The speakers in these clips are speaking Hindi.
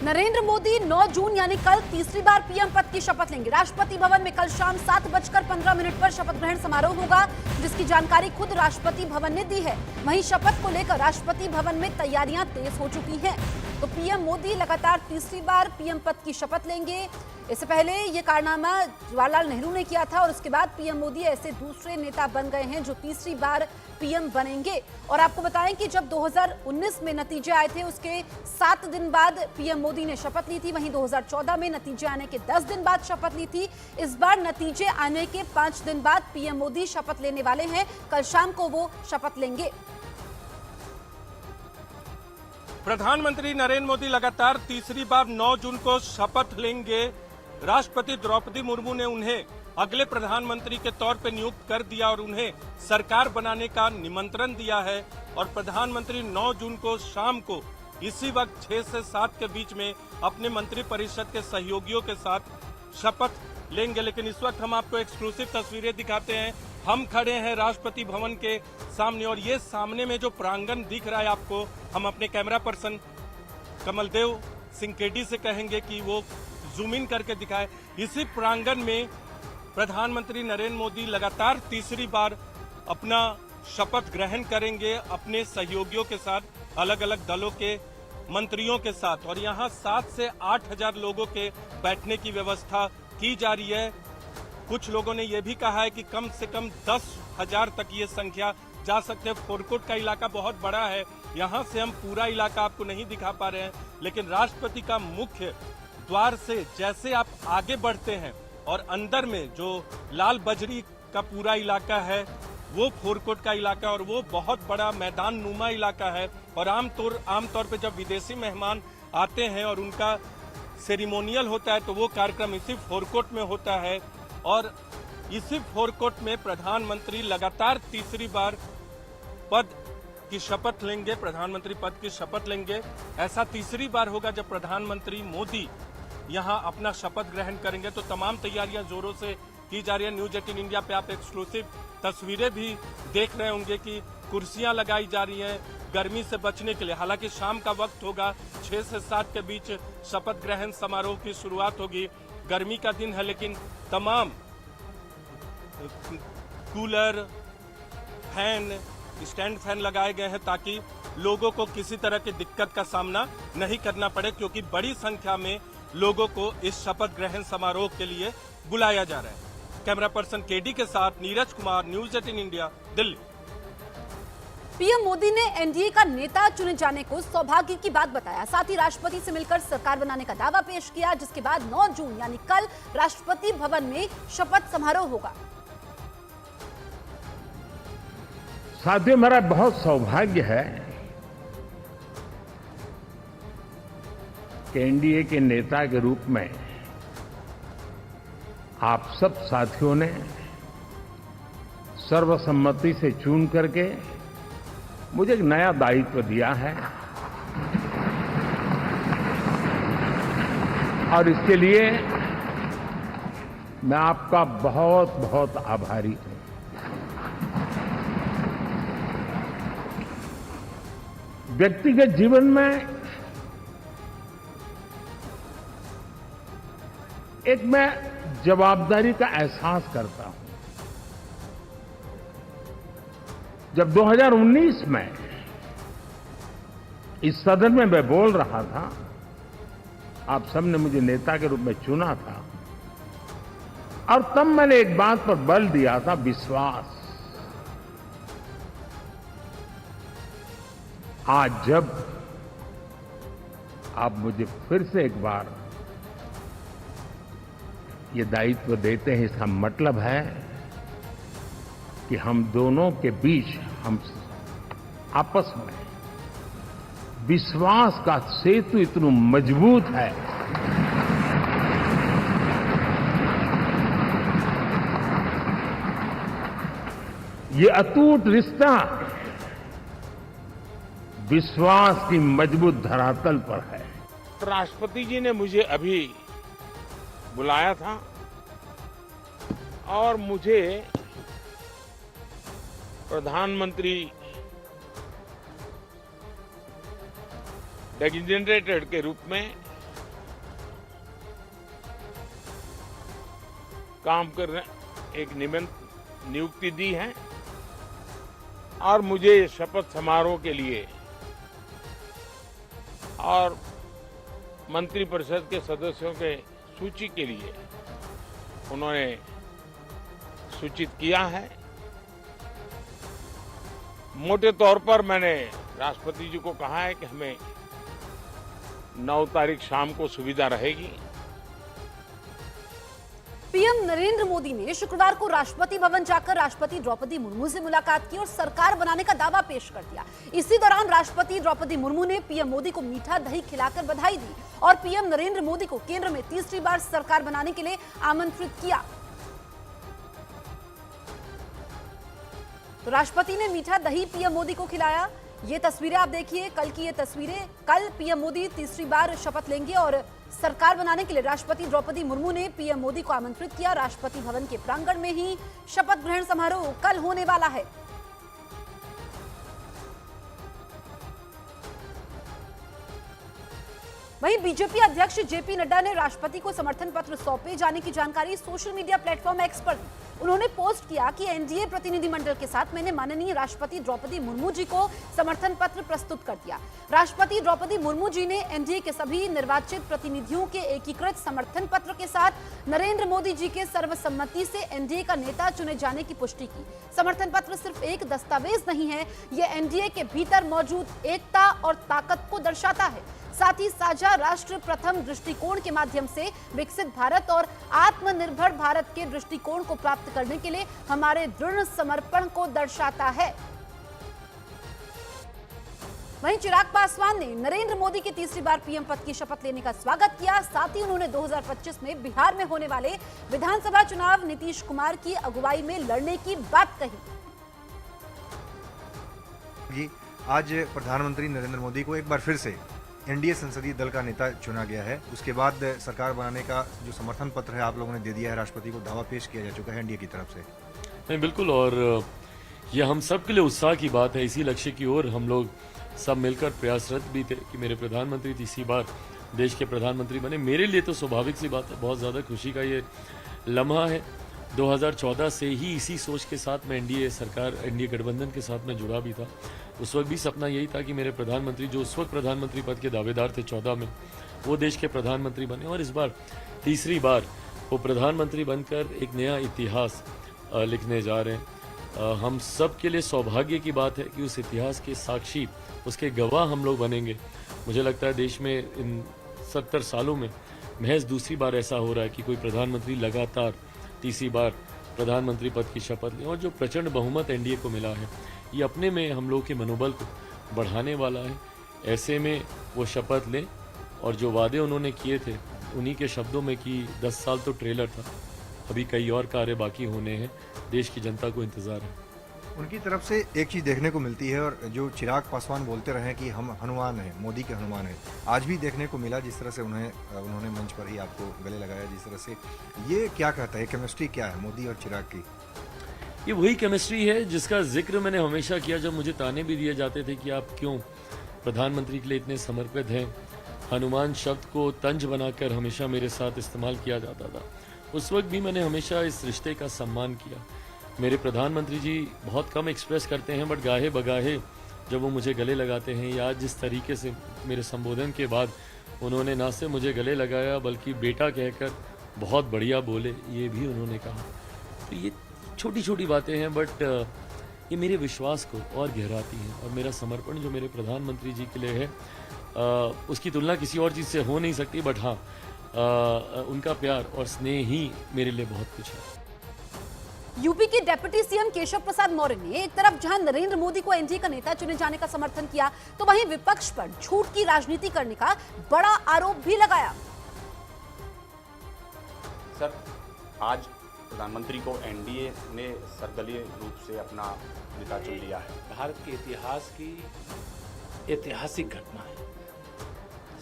नरेंद्र मोदी 9 जून यानी कल तीसरी बार पीएम पद की शपथ लेंगे। राष्ट्रपति भवन में कल शाम 7:15 पर शपथ ग्रहण समारोह होगा, जिसकी जानकारी खुद राष्ट्रपति भवन ने दी है। वहीं शपथ को लेकर राष्ट्रपति भवन में तैयारियां तेज हो चुकी हैं। तो पीएम मोदी लगातार तीसरी बार पीएम पद की शपथ लेंगे। इससे पहले ये कारनामा जवाहरलाल नेहरू ने किया था और उसके बाद पीएम मोदी ऐसे दूसरे नेता बन गए हैं जो तीसरी बार पीएम बनेंगे। और आपको बताएं कि जब 2019 में नतीजे आए थे उसके 7 दिन बाद पीएम मोदी ने शपथ ली थी। वहीं 2014 में नतीजे आने के 10 दिन बाद शपथ ली थी। इस बार नतीजे आने के 5 दिन बाद पीएम मोदी शपथ लेने वाले हैं। कल शाम को वो शपथ लेंगे। प्रधानमंत्री नरेंद्र मोदी लगातार तीसरी बार 9 जून को शपथ लेंगे। राष्ट्रपति द्रौपदी मुर्मू ने उन्हें अगले प्रधानमंत्री के तौर पर नियुक्त कर दिया और उन्हें सरकार बनाने का निमंत्रण दिया है। और प्रधानमंत्री 9 जून को शाम को इसी वक्त 6 से 7 के बीच में अपने मंत्रिपरिषद के सहयोगियों के साथ शपथ लेंगे। लेकिन इस वक्त हम आपको एक्सक्लूसिव तस्वीरें दिखाते हैं। हम खड़े हैं राष्ट्रपति भवन के सामने और ये सामने में जो प्रांगण दिख रहा है आपको, हम अपने camera person Kamaldev Singh KD से कहेंगे कि वो जूम इन करके दिखाए। इसी प्रांगण में प्रधानमंत्री नरेंद्र मोदी लगातार तीसरी बार अपना शपथ ग्रहण करेंगे अपने सहयोगियों के साथ, अलग अलग दलों के मंत्रियों के साथ। और यहाँ 7 से 8 हजार लोगों के बैठने की व्यवस्था की जा रही है। कुछ लोगों ने यह भी कहा है कि कम से कम 10,000 तक ये संख्या जा सकते हैं। फोरकोट का इलाका बहुत बड़ा है, यहाँ से हम पूरा इलाका आपको नहीं दिखा पा रहे हैं। लेकिन राष्ट्रपति का मुख्य द्वार से जैसे आप आगे बढ़ते हैं और अंदर में जो लाल बजरी का पूरा इलाका है वो फोरकोट का इलाका और वो बहुत बड़ा मैदान नुमा इलाका है। और आमतौर पे जब विदेशी मेहमान आते हैं और उनका सेरिमोनियल होता है तो वो कार्यक्रम इसी फोरकोट में होता है। और इसी फोरकोट में प्रधानमंत्री लगातार तीसरी बार पद की शपथ लेंगे, प्रधानमंत्री पद की शपथ लेंगे। ऐसा तीसरी बार होगा जब प्रधानमंत्री मोदी यहां अपना शपथ ग्रहण करेंगे। तो तमाम तैयारियां जोरों से की जा रही है। न्यूज 18 इंडिया पे आप एक्सक्लूसिव तस्वीरें भी देख रहे होंगे कि कुर्सियां लगाई जा रही हैं गर्मी से बचने के लिए। हालांकि शाम का वक्त होगा, 6 से 7 के बीच शपथ ग्रहण समारोह की शुरुआत होगी। गर्मी का दिन है लेकिन तमाम कूलर, फैन, स्टैंड फैन लगाए गए हैं ताकि लोगों को किसी तरह की दिक्कत का सामना नहीं करना पड़े, क्योंकि बड़ी संख्या में लोगों को इस शपथ ग्रहण समारोह के लिए बुलाया जा रहा है। कैमरा पर्सन केडी के साथ Neeraj Kumar, news 18 India, Delhi. PM Modi ने एनडीए का नेता चुने जाने को सौभाग्य की बात बताया। साथ ही राष्ट्रपति से मिलकर सरकार बनाने का दावा पेश किया, जिसके बाद 9 जून यानी कल राष्ट्रपति भवन में शपथ समारोह होगा। साथियों, मेरा बहुत सौभाग्य है कि एनडीए के नेता के रूप में आप सब साथियों ने सर्वसम्मति से चुन करके मुझे एक नया दायित्व दिया है और इसके लिए मैं आपका बहुत बहुत आभारी हूं। व्यक्तिगत जीवन में एक मैं जवाबदारी का एहसास करता हूं। जब 2019 में इस सदन में मैं बोल रहा था, आप सबने मुझे नेता के रूप में चुना था और तब मैंने एक बात पर बल दिया था, विश्वास। आज जब आप मुझे फिर से एक बार ये दायित्व देते हैं, इसका मतलब है कि हम दोनों के बीच, हम आपस में विश्वास का सेतु इतना मजबूत है ये अटूट रिश्ता विश्वास की मजबूत धरातल पर है। राष्ट्रपति जी ने मुझे अभी बुलाया था और मुझे प्रधानमंत्री डेजिग्नेटेड के रूप में काम करने एक नियुक्ति दी है और मुझे शपथ समारोह के लिए और मंत्रिपरिषद के सदस्यों के सूची के लिए उन्होंने सूचित किया है। मोटे तौर पर मैंने राष्ट्रपति जी को कहा है कि हमें 9 तारीख शाम को सुविधा रहेगी। पीएम नरेंद्र मोदी ने शुक्रवार को राष्ट्रपति भवन जाकर राष्ट्रपति द्रौपदी मुर्मू से मुलाकात की और सरकार बनाने का दावा पेश कर दिया। इसी दौरान राष्ट्रपति द्रौपदी मुर्मू ने पीएम मोदी को मीठा दही खिलाकर बधाई दी और पीएम नरेंद्र मोदी को केंद्र में तीसरी बार सरकार बनाने के लिए आमंत्रित किया। तो राष्ट्रपति ने मीठा दही पीएम मोदी को खिलाया। ये तस्वीरें आप देखिए, कल की ये तस्वीरें। कल पीएम मोदी तीसरी बार शपथ लेंगे और सरकार बनाने के लिए राष्ट्रपति द्रौपदी मुर्मू ने पीएम मोदी को आमंत्रित किया। राष्ट्रपति भवन के प्रांगण में ही शपथ ग्रहण समारोह कल होने वाला है। वहीं बीजेपी अध्यक्ष जेपी नड्डा ने राष्ट्रपति को समर्थन पत्र सौंपे जाने की जानकारी सोशल मीडिया प्लेटफॉर्म एक्स पर दी। उन्होंने पोस्ट किया कि एनडीए प्रतिनिधिमंडल के साथ मैंने माननीय राष्ट्रपति द्रौपदी मुर्मू जी को समर्थन पत्र प्रस्तुत कर दिया। राष्ट्रपति द्रौपदी मुर्मू जी ने एनडीए के सभी निर्वाचित प्रतिनिधियों के एकीकृत समर्थन पत्र के साथ नरेंद्र मोदी जी के सर्वसम्मति से एनडीए का नेता चुने जाने की पुष्टि की। समर्थन पत्र सिर्फ एक दस्तावेज नहीं है, ये एनडीए के भीतर मौजूद एकता और ताकत को दर्शाता है। साथ ही साझा राष्ट्र प्रथम दृष्टिकोण के माध्यम से विकसित भारत और आत्मनिर्भर भारत के दृष्टिकोण को प्राप्त करने के लिए हमारे दृढ़ समर्पण को दर्शाता है। वहीं चिराग पासवान ने नरेंद्र मोदी की तीसरी बार पीएम पद की शपथ लेने का स्वागत किया। साथ ही उन्होंने 2025 में बिहार में होने वाले विधानसभा चुनाव नीतीश कुमार की अगुवाई में लड़ने की बात कही। आज प्रधानमंत्री नरेंद्र मोदी को एक बार फिर से एनडीए संसदीय दल का नेता चुना गया है। उसके बाद सरकार बनाने का जो समर्थन पत्र है आप लोगों ने दे दिया है, राष्ट्रपति को दावा पेश किया जा चुका है एनडीए की तरफ से। नहीं, बिल्कुल, और ये हम सब के लिए उत्साह की बात है। इसी लक्ष्य की ओर हम लोग सब मिलकर प्रयासरत भी थे कि मेरे प्रधानमंत्री तीसरी बार देश के प्रधानमंत्री बने। मेरे लिए तो स्वाभाविक सी बात है, बहुत ज़्यादा खुशी का ये लम्हा है। 2014 से ही इसी सोच के साथ मैं एनडीए गठबंधन के साथ में जुड़ा भी था। उस वक्त भी सपना यही था कि मेरे प्रधानमंत्री जो उस वक्त प्रधानमंत्री पद के दावेदार थे 14 में, वो देश के प्रधानमंत्री बने और इस बार तीसरी बार वो प्रधानमंत्री बनकर एक नया इतिहास लिखने जा रहे हैं। हम सब के लिए सौभाग्य की बात है कि उस इतिहास के साक्षी, उसके गवाह हम लोग बनेंगे। मुझे लगता है देश में इन 70 सालों में महज दूसरी बार ऐसा हो रहा है कि कोई प्रधानमंत्री लगातार तीसरी बार प्रधानमंत्री पद की शपथ लें और जो प्रचंड बहुमत एनडीए को मिला है ये अपने में हम लोग के मनोबल को बढ़ाने वाला है। ऐसे में वो शपथ लें और जो वादे उन्होंने किए थे उन्हीं के शब्दों में कि 10 साल तो ट्रेलर था, अभी कई और कार्य बाकी होने हैं, देश की जनता को इंतजार है। उनकी तरफ से एक चीज़ देखने को मिलती है और जो चिराग पासवान बोलते रहे कि हम हनुमान हैं, मोदी के हनुमान हैं, आज भी देखने को मिला जिस तरह से उन्होंने मंच पर ही आपको गले लगाया जिस तरह से। ये क्या कहता है, केमिस्ट्री क्या है मोदी और चिराग की? ये वही केमिस्ट्री है जिसका जिक्र मैंने हमेशा किया जब मुझे ताने भी दिए जाते थे कि आप क्यों प्रधानमंत्री के लिए इतने समर्पित हैं। हनुमान शब्द को तंज बनाकर हमेशा मेरे साथ इस्तेमाल किया जाता था। उस वक्त भी मैंने हमेशा इस रिश्ते का सम्मान किया। मेरे प्रधानमंत्री जी बहुत कम एक्सप्रेस करते हैं, बट गाहे बगाहे जब वो मुझे गले लगाते हैं या जिस तरीके से मेरे संबोधन के बाद उन्होंने ना सिर्फ मुझे गले लगाया बल्कि बेटा कहकर बहुत बढ़िया बोले, ये भी उन्होंने कहा। तो ये छोटी छोटी बातें हैं बट ये मेरे विश्वास को और गहराती हैं और मेरा समर्पण जो मेरे प्रधानमंत्री जी के लिए है उसकी तुलना किसी और चीज़ से हो नहीं सकती। बट हाँ, उनका प्यार और स्नेह ही मेरे लिए बहुत कुछ है। यूपी के डिप्टी सीएम केशव प्रसाद मौर्य ने एक तरफ जहां नरेंद्र मोदी को एनडीए का नेता चुने जाने का समर्थन किया तो वहीं विपक्ष पर झूठ की राजनीति करने का बड़ा आरोप भी लगाया। सर, आज प्रधानमंत्री को एनडीए ने सर्वदलीय रूप से अपना नेता चुन लिया है। भारत के इतिहास की ऐतिहासिक घटना है।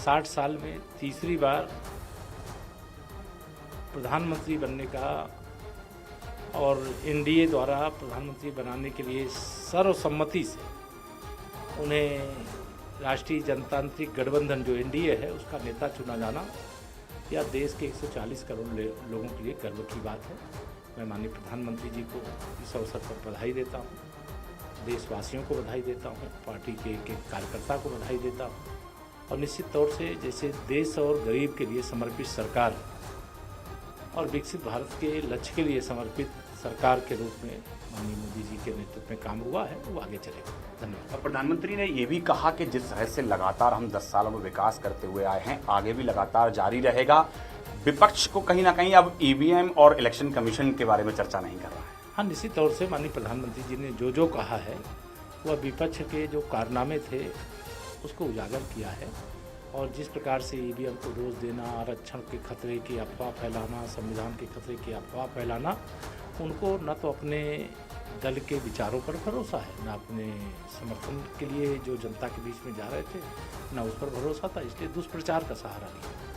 60 साल में तीसरी बार प्रधानमंत्री बनने का और एनडीए द्वारा प्रधानमंत्री बनाने के लिए सर्वसम्मति से उन्हें राष्ट्रीय जनतांत्रिक गठबंधन जो एनडीए है उसका नेता चुना जाना या देश के 140 करोड़ लोगों के लिए गर्व की बात है। मैं माननीय प्रधानमंत्री जी को इस अवसर पर बधाई देता हूँ, देशवासियों को बधाई देता हूँ, पार्टी के एक कार्यकर्ता को बधाई देता हूँ और निश्चित तौर से जैसे देश और गरीब के लिए समर्पित सरकार और विकसित भारत के लक्ष्य के लिए समर्पित सरकार के रूप में माननीय मोदी जी के नेतृत्व में काम हुआ है, वो आगे चलेगा। धन्यवाद। और प्रधानमंत्री ने ये भी कहा कि जिस तरह से लगातार हम 10 सालों में विकास करते हुए आए हैं, आगे भी लगातार जारी रहेगा। विपक्ष को कहीं ना कहीं अब ईवीएम और इलेक्शन कमीशन के बारे में चर्चा नहीं कर रहा है। हाँ, निश्चित तौर से माननीय प्रधानमंत्री जी ने जो कहा है वह विपक्ष के जो कारनामे थे उसको उजागर किया है और जिस प्रकार से ईवीएम को रोज देना, आरक्षण के खतरे की अफवाह फैलाना, संविधान के खतरे की अफवाह फैलाना, उनको न तो अपने दल के विचारों पर भरोसा है, न अपने समर्थन के लिए जो जनता के बीच में जा रहे थे, न उस पर भरोसा था, इसलिए दुष्प्रचार का सहारा लिया।